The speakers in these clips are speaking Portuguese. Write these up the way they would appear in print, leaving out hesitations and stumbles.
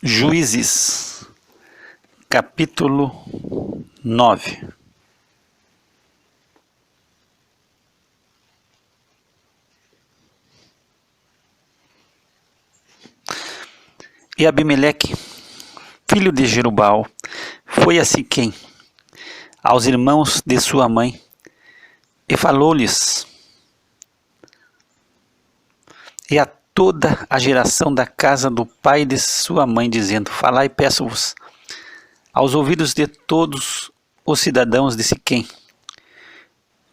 Juízes, capítulo 9. E Abimeleque, filho de Jerubbaal, foi a Siquém, aos irmãos de sua mãe, e falou-lhes, e a toda a geração da casa do pai de sua mãe, dizendo: Falai, peço-vos, aos ouvidos de todos os cidadãos de Siquém,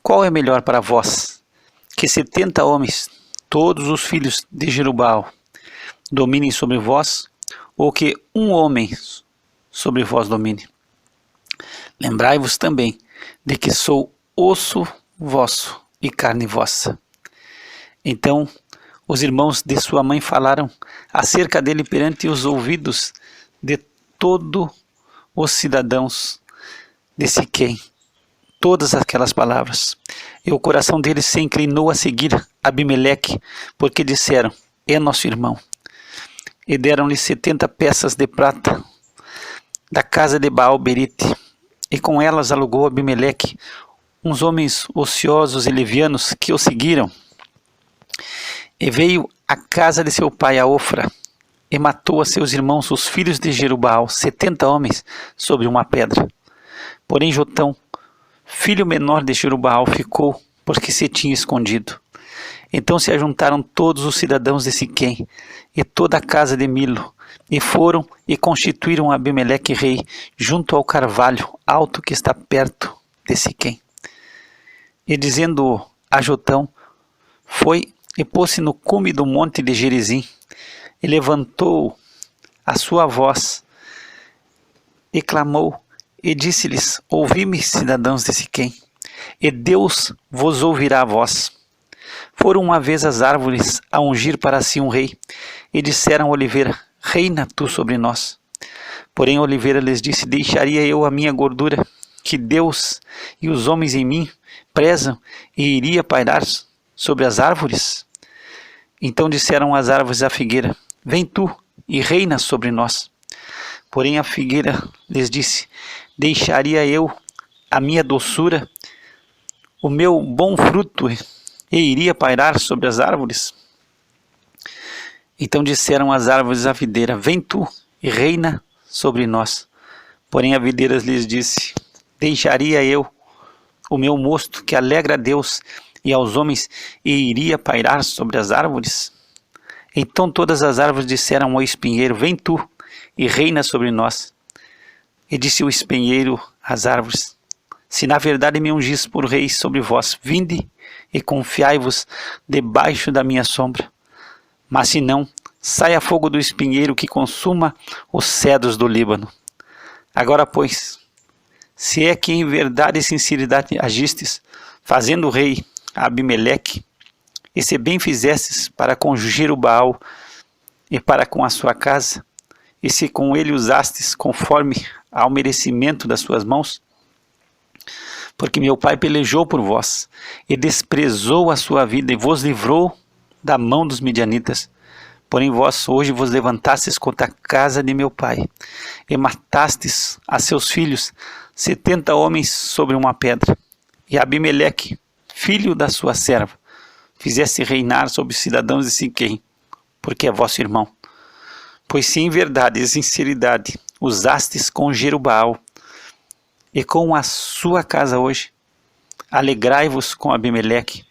qual é melhor para vós, que 70 homens, todos os filhos de Jerubbaal, dominem sobre vós, ou que um homem sobre vós domine? Lembrai-vos também de que sou osso vosso e carne vossa. Então os irmãos de sua mãe falaram acerca dele perante os ouvidos de todos os cidadãos de Siquém, todas aquelas palavras. E o coração deles se inclinou a seguir Abimeleque, porque disseram: é nosso irmão. E deram-lhe 70 peças de prata da casa de Baal-Berite, e com elas alugou Abimeleque uns homens ociosos e levianos que o seguiram. E veio à casa de seu pai a Ofra, e matou a seus irmãos, os filhos de Jerubbaal, 70 homens, sobre uma pedra. Porém Jotão, filho menor de Jerubbaal, ficou, porque se tinha escondido. Então se ajuntaram todos os cidadãos de Siquém, e toda a casa de Milo, e foram e constituíram Abimeleque rei, junto ao carvalho alto que está perto de Siquém. E dizendo a Jotão, foi e pôs-se no cume do monte de Gerizim, e levantou a sua voz, e clamou, e disse-lhes: Ouvi-me, cidadãos de Siquém, e Deus vos ouvirá a vós. Foram uma vez as árvores a ungir para si um rei, e disseram a Oliveira: Reina tu sobre nós. Porém Oliveira lhes disse: Deixaria eu a minha gordura, que Deus e os homens em mim prezam, e iria pairar sobre as árvores? Então disseram as árvores à figueira: Vem tu e reina sobre nós. Porém a figueira lhes disse: Deixaria eu a minha doçura, o meu bom fruto, e iria pairar sobre as árvores? Então disseram as árvores à videira: Vem tu e reina sobre nós. Porém a videira lhes disse: Deixaria eu o meu mosto, que alegra a Deus e aos homens, e iria pairar sobre as árvores? Então todas as árvores disseram ao espinheiro: Vem tu e reina sobre nós. E disse o espinheiro às árvores: Se na verdade me ungis por rei sobre vós, vinde e confiai-vos debaixo da minha sombra. Mas se não, saia fogo do espinheiro que consuma os cedros do Líbano. Agora, pois, se é que em verdade e sinceridade agistes, fazendo rei Abimeleque, e se bem fizestes para com Jerubbaal e para com a sua casa, e se com ele usastes conforme ao merecimento das suas mãos, porque meu pai pelejou por vós, e desprezou a sua vida, e vos livrou da mão dos midianitas. Porém vós hoje vos levantastes contra a casa de meu pai, e matastes a seus filhos, 70 homens sobre uma pedra. E Abimeleque, filho da sua serva, fizesse reinar sobre os cidadãos de Siquém, porque é vosso irmão. Pois se em verdade e sinceridade usastes com Jerubbaal e com a sua casa hoje, alegrai-vos com Abimeleque,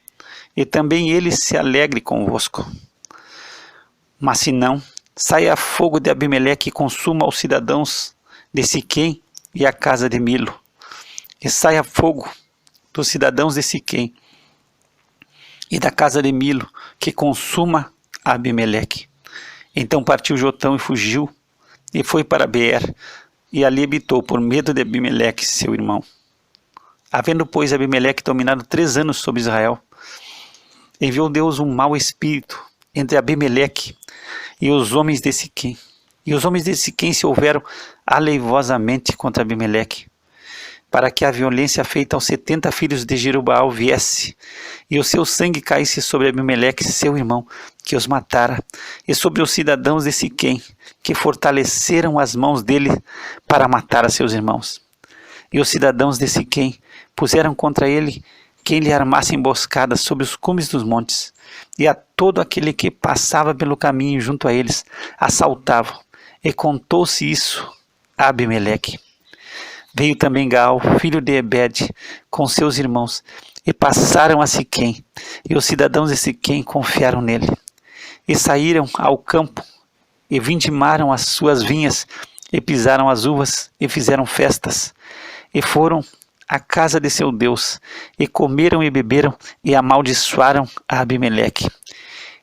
e também ele se alegre convosco. Mas se não, saia fogo de Abimeleque e consuma os cidadãos de Siquém e a casa de Milo, e saia fogo dos cidadãos de Siquém e da casa de Milo, que consuma Abimeleque. Então partiu Jotão e fugiu, e foi para Beer, e ali habitou por medo de Abimeleque, seu irmão. Havendo, pois, Abimeleque dominado 3 anos sobre Israel, enviou Deus um mau espírito entre Abimeleque e os homens de Siquém. E os homens de Siquém se houveram aleivosamente contra Abimeleque. para que a violência feita aos 70 filhos de Jerubaal viesse, e o seu sangue caísse sobre Abimeleque, seu irmão, que os matara, e sobre os cidadãos de Siquém, que fortaleceram as mãos dele para matar a seus irmãos. E os cidadãos de Siquém puseram contra ele quem lhe armasse emboscadas sobre os cumes dos montes, e a todo aquele que passava pelo caminho junto a eles assaltavam, e contou-se isso a Abimeleque. Veio também Gaal, filho de Ebed, com seus irmãos, e passaram a Siquém, e os cidadãos de Siquém confiaram nele. E saíram ao campo, e vindimaram as suas vinhas, e pisaram as uvas, e fizeram festas, e foram à casa de seu Deus, e comeram e beberam, e amaldiçoaram a Abimeleque.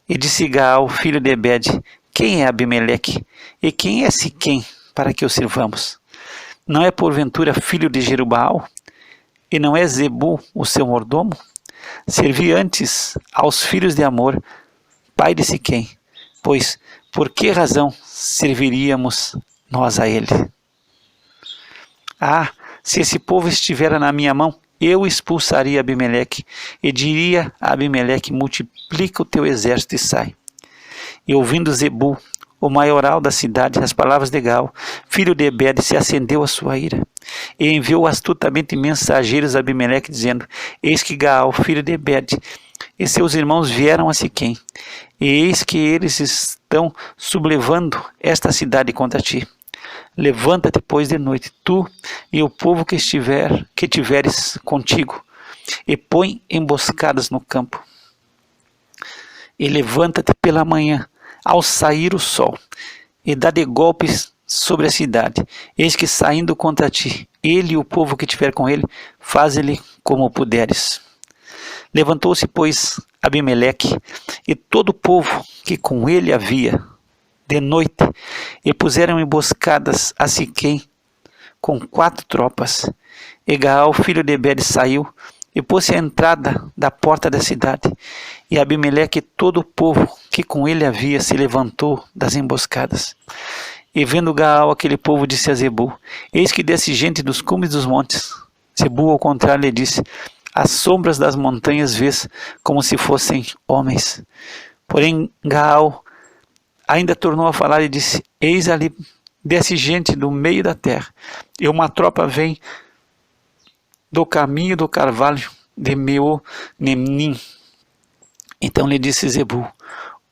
E disse Gaal, filho de Ebed: quem é Abimeleque? E quem é Siquém, para que o sirvamos? Não é porventura filho de Jerubaal? E não é Zebu o seu mordomo? Servi antes aos filhos de Amor, pai de Siquém, pois por que razão serviríamos nós a ele? Ah, se esse povo estivera na minha mão, eu expulsaria Abimeleque, e diria a Abimeleque: multiplica o teu exército e sai. E ouvindo Zebu, o maioral da cidade, as palavras de Gaal, filho de Ebed, se acendeu a sua ira, e enviou astutamente mensageiros a Abimeleque, dizendo: eis que Gaal, filho de Ebed, e seus irmãos vieram a Siquém, e eis que eles estão sublevando esta cidade contra ti. Levanta-te, pois, de noite, tu e o povo que tiveres contigo, e põe emboscadas no campo. E levanta-te pela manhã, ao sair o sol, e dá de golpes sobre a cidade. Eis que saindo contra ti, ele e o povo que tiver com ele, faze-lhe como puderes. Levantou-se, pois, Abimeleque e todo o povo que com ele havia, de noite, e puseram emboscadas a Siquém com 4 tropas. E Gaal, filho de Ebed, saiu e pôs-se à entrada da porta da cidade. E Abimeleque e todo o povo que com ele havia se levantou das emboscadas. E vendo Gaal aquele povo, disse a Zebu: eis que desce gente dos cumes dos montes. Zebu, ao contrário, lhe disse: as sombras das montanhas vês como se fossem homens. Porém Gaal ainda tornou a falar e disse: eis ali desce gente do meio da terra, e uma tropa vem do caminho do carvalho de Meonemnim. Então lhe disse Zebu: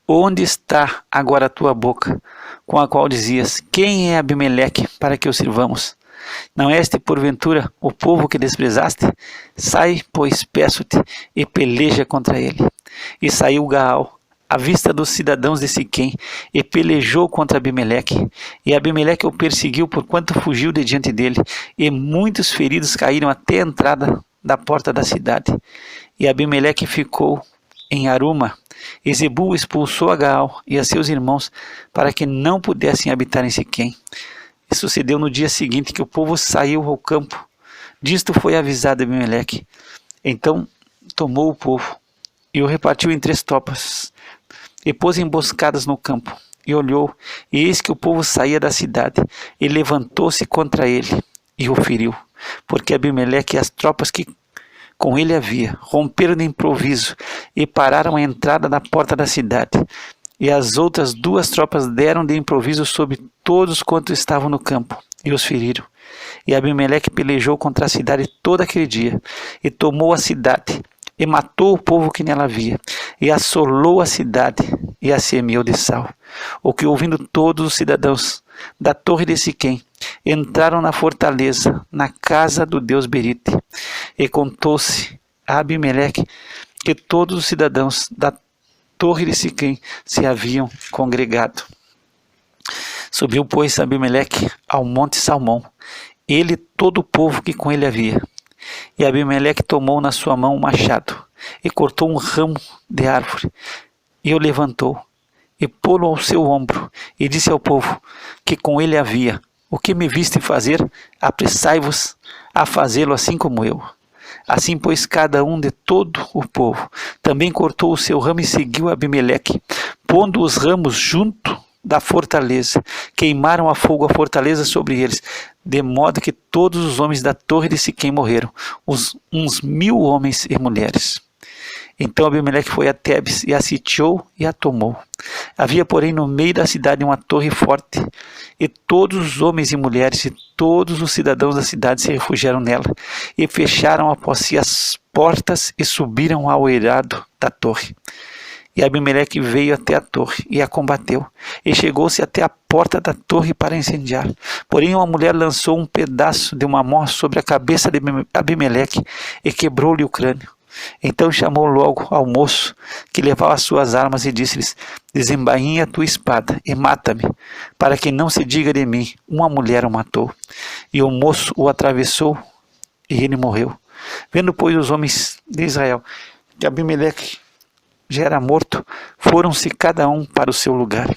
onde está agora a tua boca, com a qual dizias: quem é Abimeleque, para que o sirvamos? Não é este, porventura, o povo que desprezaste? Sai, pois, peço-te, e peleja contra ele. E saiu Gaal à vista dos cidadãos de Siquém, e pelejou contra Abimeleque. E Abimeleque o perseguiu, porquanto fugiu de diante dele, e muitos feridos caíram até a entrada da porta da cidade. E Abimeleque ficou em Aruma, e Zebu expulsou a Gaal e a seus irmãos, para que não pudessem habitar em Siquém. E sucedeu no dia seguinte que o povo saiu ao campo. Disto foi avisado Abimeleque. Então tomou o povo e o repartiu em 3 tropas, e pôs emboscadas no campo, e olhou, e eis que o povo saía da cidade, e levantou-se contra ele, e o feriu, porque Abimeleque e as tropas que com ele havia romperam de improviso, e pararam a entrada da porta da cidade. E as outras 2 tropas deram de improviso sobre todos quantos estavam no campo, e os feriram. E Abimeleque pelejou contra a cidade todo aquele dia, e tomou a cidade, e matou o povo que nela havia, e assolou a cidade, e a semeou de sal. O que, ouvindo todos os cidadãos da torre de Siquém, entraram na fortaleza, na casa do deus Berite. E contou-se a Abimeleque que todos os cidadãos da torre de Siquém se haviam congregado. Subiu, pois, Abimeleque ao monte Salmão, ele e todo o povo que com ele havia. E Abimeleque tomou na sua mão um machado, e cortou um ramo de árvore, e o levantou, e pô-lo ao seu ombro, e disse ao povo que com ele havia: o que me viste fazer, apressai-vos a fazê-lo assim como eu. Assim, pois, cada um de todo o povo também cortou o seu ramo e seguiu Abimeleque, pondo os ramos junto da fortaleza. Queimaram a fogo a fortaleza sobre eles, de modo que todos os homens da torre de Siquém morreram, uns 1000 homens e mulheres. Então Abimeleque foi a Tebes e a sitiou e a tomou. Havia, porém, no meio da cidade uma torre forte, e todos os homens e mulheres e todos os cidadãos da cidade se refugiaram nela, e fecharam após si as portas e subiram ao eirado da torre. E Abimeleque veio até a torre e a combateu, e chegou-se até a porta da torre para incendiar. Porém uma mulher lançou um pedaço de uma mó sobre a cabeça de Abimeleque e quebrou-lhe o crânio. Então chamou logo ao moço que levava as suas armas e disse-lhes: desembainha a tua espada e mata-me, para que não se diga de mim, uma mulher o matou. E o moço o atravessou e ele morreu. Vendo, pois, os homens de Israel que Abimeleque já era morto, foram-se cada um para o seu lugar.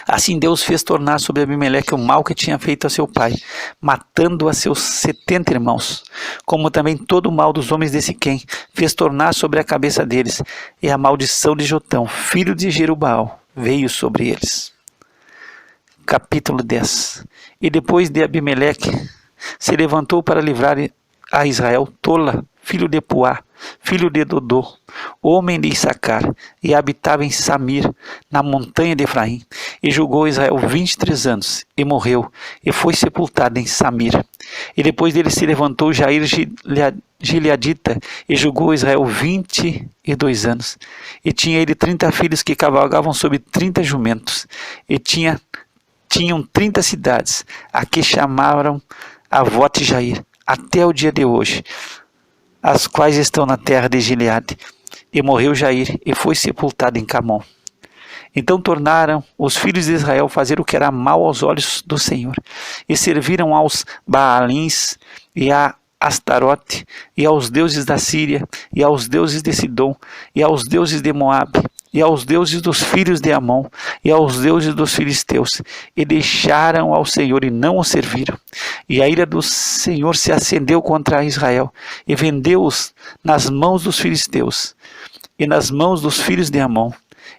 Assim Deus fez tornar sobre Abimeleque o mal que tinha feito a seu pai, matando a seus 70 irmãos, como também todo o mal dos homens de Siquém fez tornar sobre a cabeça deles, e a maldição de Jotão, filho de Jerubaal, veio sobre eles. Capítulo 10. E depois de Abimeleque se levantou para livrar a Israel Tola, filho de Puá, filho de Dodô, homem de Issacar, e habitava em Samir, na montanha de Efraim, e julgou Israel 23 anos, e morreu, e foi sepultado em Samir. E depois dele se levantou Jair Gileadita, e julgou Israel 22 anos, e tinha ele 30 filhos que cavalgavam sobre 30 jumentos, e tinham 30 cidades, a que chamaram Avote Jair, até o dia de hoje, as quais estão na terra de Gileade. E morreu Jair, e foi sepultado em Camon. Então tornaram os filhos de Israel fazer o que era mal aos olhos do Senhor, e serviram aos Baalins, e a Astarote, e aos deuses da Síria, e aos deuses de Sidom, e aos deuses de Moabe, e aos deuses dos filhos de Amon, e aos deuses dos filisteus, e deixaram ao Senhor e não o serviram. E a ira do Senhor se acendeu contra Israel, e vendeu-os nas mãos dos filisteus, e nas mãos dos filhos de Amon.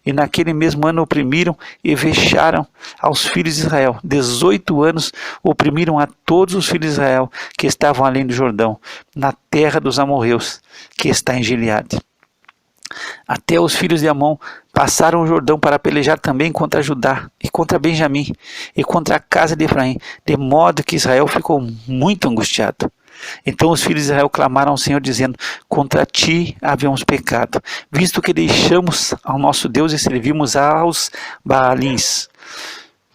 E naquele mesmo ano oprimiram e vexaram aos filhos de Israel. 18 anos oprimiram a todos os filhos de Israel que estavam além do Jordão, na terra dos amorreus, que está em Gileade. Até os filhos de Amon passaram o Jordão para pelejar também contra Judá, e contra Benjamim, e contra a casa de Efraim, de modo que Israel ficou muito angustiado. Então os filhos de Israel clamaram ao Senhor, dizendo: contra ti havíamos pecado, visto que deixamos ao nosso Deus e servimos aos Baalins.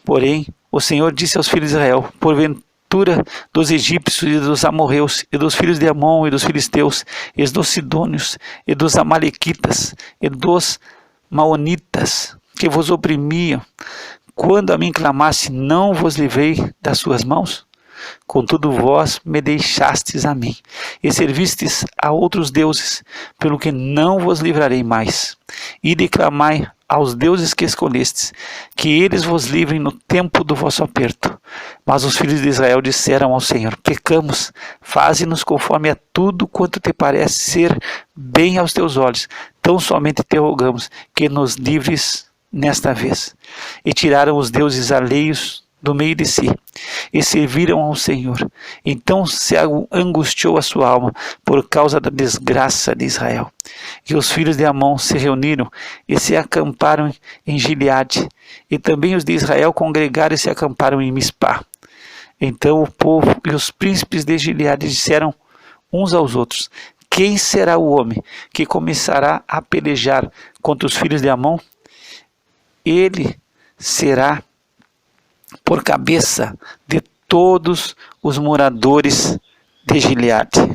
Porém o Senhor disse aos filhos de Israel: porventura dos egípcios e dos amorreus, e dos filhos de Amon, e dos filisteus, e dos sidônios, e dos amalequitas, e dos maonitas, que vos oprimiam, quando a mim clamasse, não vos livrei das suas mãos? Contudo vós me deixastes a mim, e servistes a outros deuses, pelo que não vos livrarei mais. E declamai aos deuses que escolhestes, que eles vos livrem no tempo do vosso aperto. Mas os filhos de Israel disseram ao Senhor: pecamos, faze-nos conforme a tudo quanto te parece ser bem aos teus olhos. Tão somente te rogamos que nos livres nesta vez. E tiraram os deuses alheios do meio de si, e serviram ao Senhor. Então se angustiou a sua alma por causa da desgraça de Israel. E os filhos de Amon se reuniram e se acamparam em Gileade, e também os de Israel congregaram e se acamparam em Mispá. Então o povo e os príncipes de Gileade disseram uns aos outros: quem será o homem que começará a pelejar contra os filhos de Amon? Ele será por cabeça de todos os moradores de Gileade.